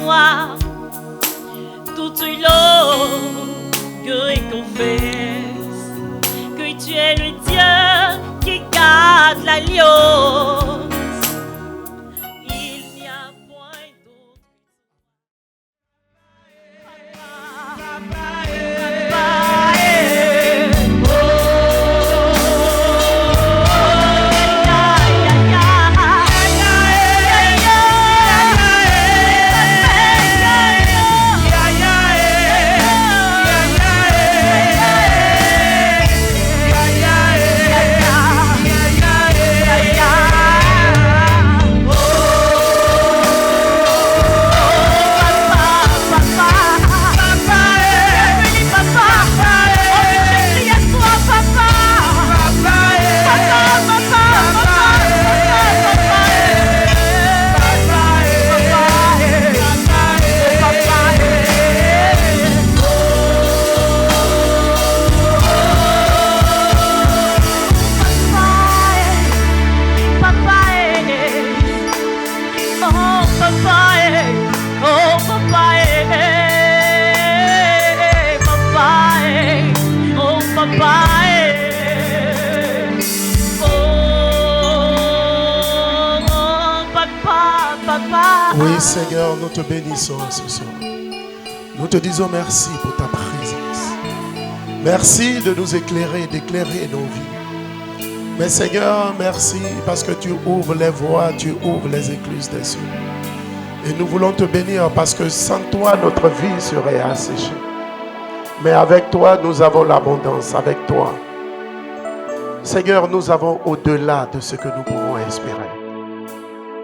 toi, toute l'eau que il confesse que tu es le Dieu qui garde l'alliance. Il n'y a point d'autre. Oui, Seigneur, nous te bénissons ce soir. Nous te disons merci pour ta présence. Merci de nous éclairer, d'éclairer nos vies. Mais Seigneur, merci parce que tu ouvres les voies, tu ouvres les écluses des cieux. Et nous voulons te bénir parce que sans toi, notre vie serait asséchée. Mais avec toi, nous avons l'abondance. Avec toi, Seigneur, nous avons au-delà de ce que nous pouvons espérer.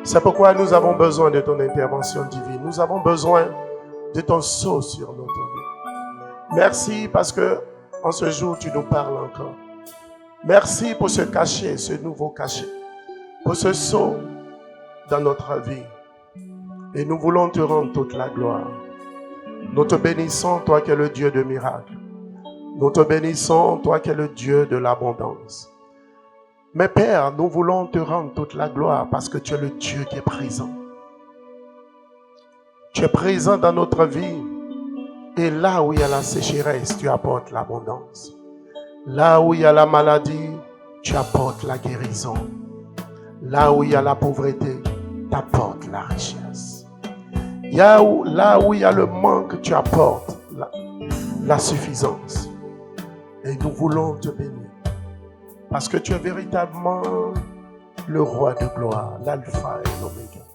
C'est pourquoi nous avons besoin de ton intervention divine. Nous avons besoin de ton sceau sur notre vie. Merci parce que en ce jour, tu nous parles encore. Merci pour ce cachet, ce nouveau cachet. Pour ce sceau dans notre vie. Et nous voulons te rendre toute la gloire. Nous te bénissons, toi qui es le Dieu de miracles. Nous te bénissons, toi qui es le Dieu de l'abondance. Mais Père, nous voulons te rendre toute la gloire parce que tu es le Dieu qui est présent. Tu es présent dans notre vie. Et là où il y a la sécheresse, tu apportes l'abondance. Là où il y a la maladie, tu apportes la guérison. Là où il y a la pauvreté, tu apportes la richesse. Là où il y a le manque, tu apportes la suffisance. Et nous voulons te bénir. Parce que tu es véritablement le roi de gloire, l'alpha et l'oméga.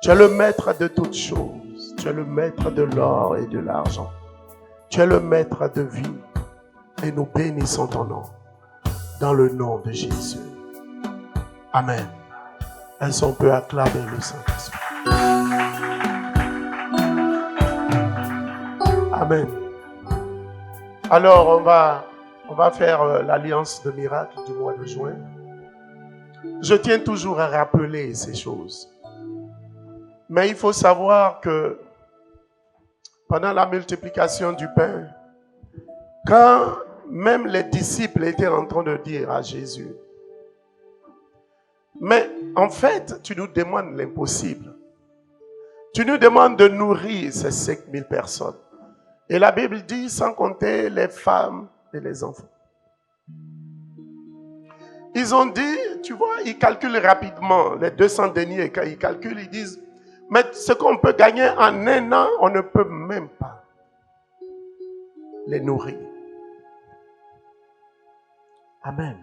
Tu es le maître de toutes choses. Tu es le maître de l'or et de l'argent. Tu es le maître de vie. Et nous bénissons ton nom. Dans le nom de Jésus. Amen. Est-ce qu'on peut acclamer le Saint-Esprit? Amen. Alors, on va faire l'alliance de miracle du mois de juin. Je tiens toujours à rappeler ces choses. Mais il faut savoir que pendant la multiplication du pain, quand même les disciples étaient en train de dire à Jésus, mais en fait, tu nous demandes l'impossible. Tu nous demandes de nourrir ces 5000 personnes. Et la Bible dit, sans compter les femmes et les enfants. Ils ont dit, tu vois, ils calculent rapidement les 200 deniers. Quand ils calculent, ils disent, mais ce qu'on peut gagner en un an, on ne peut même pas les nourrir. Amen.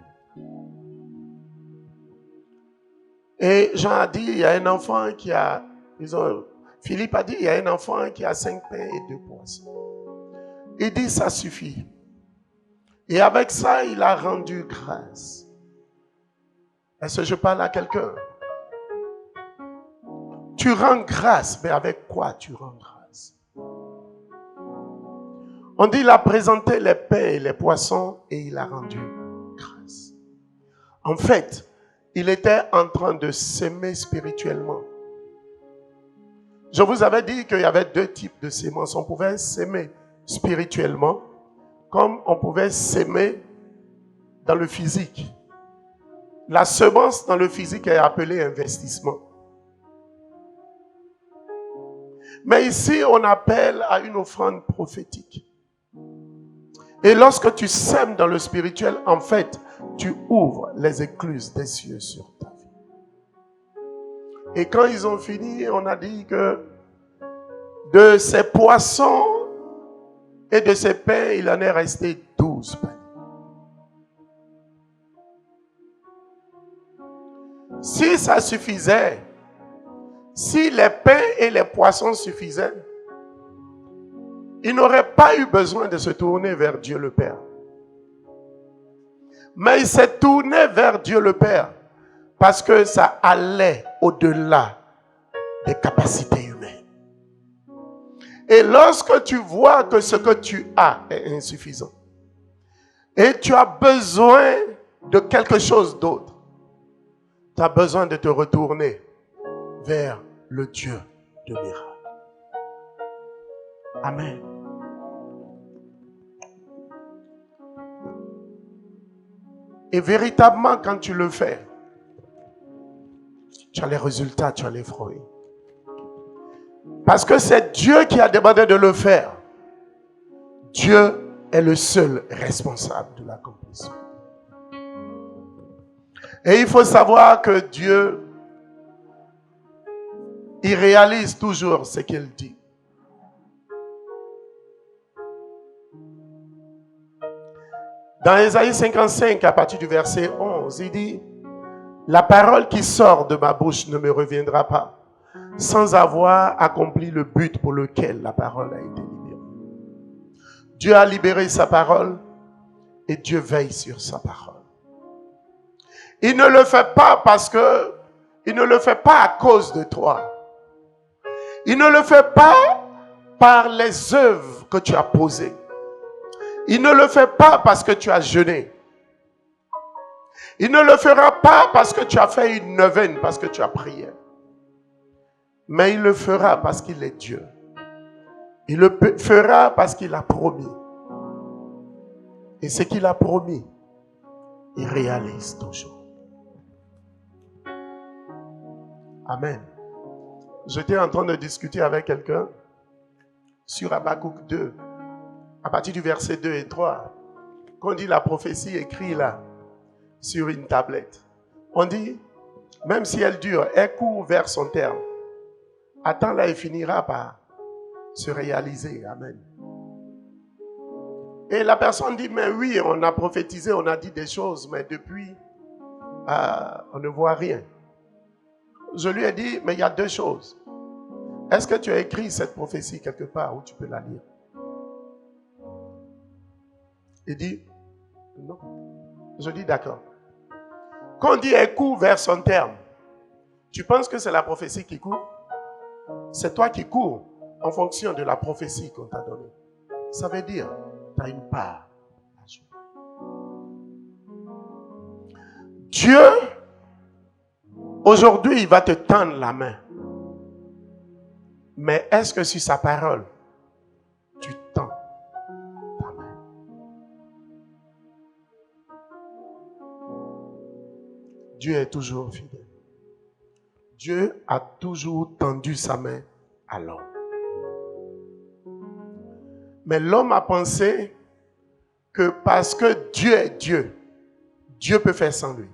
Et Jean a dit, il y a un enfant qui a, Philippe a dit, il y a un enfant qui a 5 pains et 2 poissons. Il dit, ça suffit. Et avec ça, il a rendu grâce. Est-ce que je parle à quelqu'un? Tu rends grâce, mais avec quoi tu rends grâce? On dit, il a présenté les pains et les poissons et il a rendu grâce. En fait, il était en train de s'aimer spirituellement. Je vous avais dit qu'il y avait 2 types de semences. On pouvait s'aimer spirituellement, comme on pouvait s'aimer dans le physique. La semence dans le physique est appelée investissement. Mais ici, on appelle à une offrande prophétique. Et lorsque tu sèmes dans le spirituel, en fait, tu ouvres les écluses des cieux sur ta vie. Et quand ils ont fini, on a dit que de ces poissons et de ces pains, il en est resté 12 pains. Si ça suffisait, si les pains et les poissons suffisaient, il n'aurait pas eu besoin de se tourner vers Dieu le Père. Mais il s'est tourné vers Dieu le Père parce que ça allait au-delà des capacités humaines. Et lorsque tu vois que ce que tu as est insuffisant et tu as besoin de quelque chose d'autre, tu as besoin de te retourner vers le Dieu de miracle. Amen. Et véritablement, quand tu le fais, tu as les résultats, tu as les fruits. Parce que c'est Dieu qui a demandé de le faire. Dieu est le seul responsable de l'accomplissement. Et il faut savoir que Dieu, il réalise toujours ce qu'il dit. Dans Ésaïe 55, à partir du verset 11, il dit « La parole qui sort de ma bouche ne me reviendra pas, sans avoir accompli le but pour lequel la parole a été libérée. » Dieu a libéré sa parole et Dieu veille sur sa parole. Il ne le fait pas parce que, il ne le fait pas à cause de toi. Il ne le fait pas par les œuvres que tu as posées. Il ne le fait pas parce que tu as jeûné. Il ne le fera pas parce que tu as fait une neuvaine, parce que tu as prié. Mais il le fera parce qu'il est Dieu. Il le fera parce qu'il a promis. Et ce qu'il a promis, il réalise toujours. Amen. J'étais en train de discuter avec quelqu'un sur Habakkuk 2. À partir du verset 2 et 3, qu'on dit la prophétie écrite là, sur une tablette. On dit, même si elle dure, elle court vers son terme. Attends là, elle finira par se réaliser. Amen. Et la personne dit, mais oui, on a prophétisé, on a dit des choses, mais depuis, on ne voit rien. Je lui ai dit, mais il y a deux choses. Est-ce que tu as écrit cette prophétie quelque part où tu peux la lire? Il dit, non. Je dis, d'accord. Quand on dit elle court vers son terme, tu penses que c'est la prophétie qui court? C'est toi qui cours en fonction de la prophétie qu'on t'a donnée. Ça veut dire, tu as une part à jouer. Dieu, aujourd'hui, il va te tendre la main. Mais est-ce que sur sa parole, tu tends ta main? Dieu est toujours fidèle. Dieu a toujours tendu sa main à l'homme. Mais l'homme a pensé que parce que Dieu est Dieu, Dieu peut faire sans lui.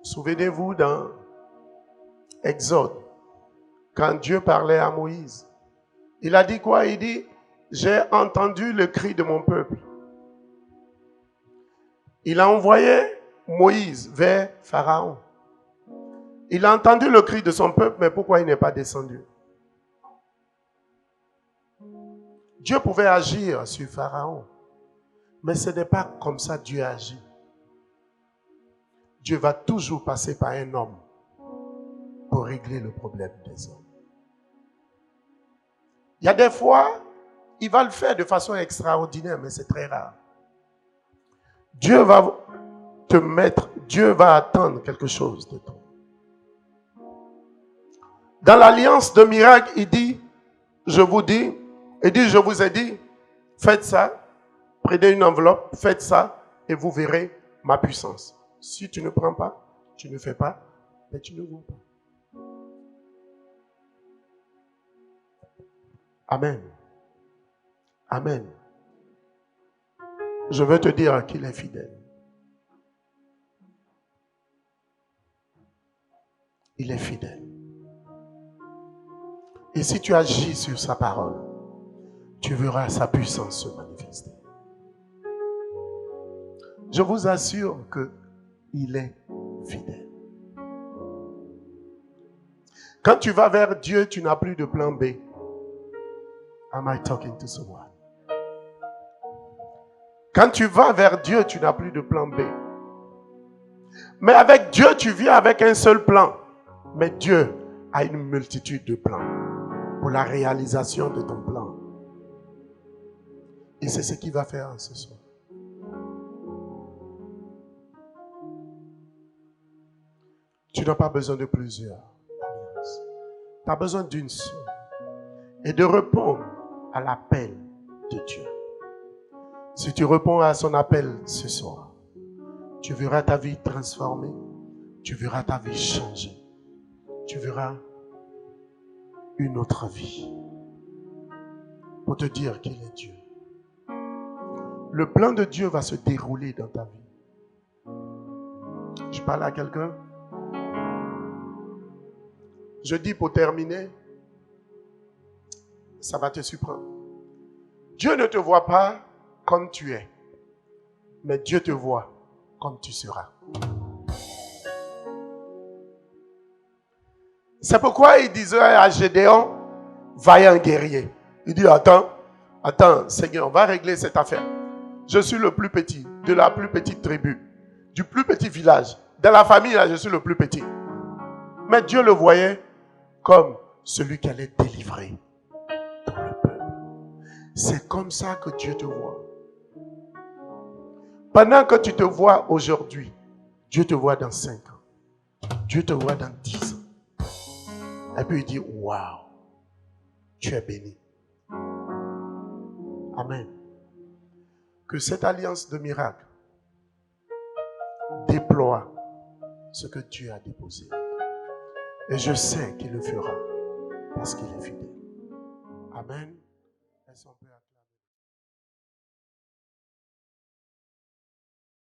Souvenez-vous dans Exode, quand Dieu parlait à Moïse, il a dit quoi? Il dit, j'ai entendu le cri de mon peuple. Il a envoyé Moïse vers Pharaon. Il a entendu le cri de son peuple, mais pourquoi il n'est pas descendu? Dieu pouvait agir sur Pharaon, mais ce n'est pas comme ça que Dieu agit. Dieu va toujours passer par un homme pour régler le problème des hommes. Il y a des fois, il va le faire de façon extraordinaire, mais c'est très rare. Dieu va te mettre, Dieu va attendre quelque chose de toi. Dans l'alliance de miracle, il dit, je vous ai dit, faites ça, prenez une enveloppe, faites ça, et vous verrez ma puissance. Si tu ne prends pas, tu ne fais pas, mais tu ne vois pas. Amen. Amen. Je veux te dire qu'il est fidèle. Il est fidèle. Et si tu agis sur sa parole, tu verras sa puissance se manifester. Je vous assure qu'il est fidèle. Quand tu vas vers Dieu, tu n'as plus de plan B. Am I talking to someone? Quand tu vas vers Dieu, tu n'as plus de plan B. Mais avec Dieu, tu viens avec un seul plan. Mais Dieu a une multitude de plans pour la réalisation de ton plan. Et c'est ce qu'il va faire ce soir. Tu n'as pas besoin de plusieurs alliances. Tu as besoin d'une seule. Et de répondre à l'appel de Dieu. Si tu réponds à son appel ce soir, tu verras ta vie transformée. Tu verras ta vie changer. Tu verras une autre vie. Pour te dire qu'il est Dieu. Le plan de Dieu va se dérouler dans ta vie. Je parle à quelqu'un. Je dis pour terminer, ça va te surprendre. Dieu ne te voit pas comme tu es, mais Dieu te voit comme tu seras. C'est pourquoi il disait à Gédéon, vaillant guerrier. Il dit, attends, Seigneur, on va régler cette affaire. Je suis le plus petit, de la plus petite tribu, du plus petit village. Dans la famille, là, je suis le plus petit. Mais Dieu le voyait comme celui qui allait délivrer tout le peuple. C'est comme ça que Dieu te voit. Pendant que tu te vois aujourd'hui, Dieu te voit dans 5 ans. Dieu te voit dans 10 ans. Et puis il dit, waouh, tu es béni. Amen. Que cette alliance de miracles déploie ce que Dieu a déposé. Et je sais qu'il le fera parce qu'il est fidèle. Amen. Est-ce qu'on peut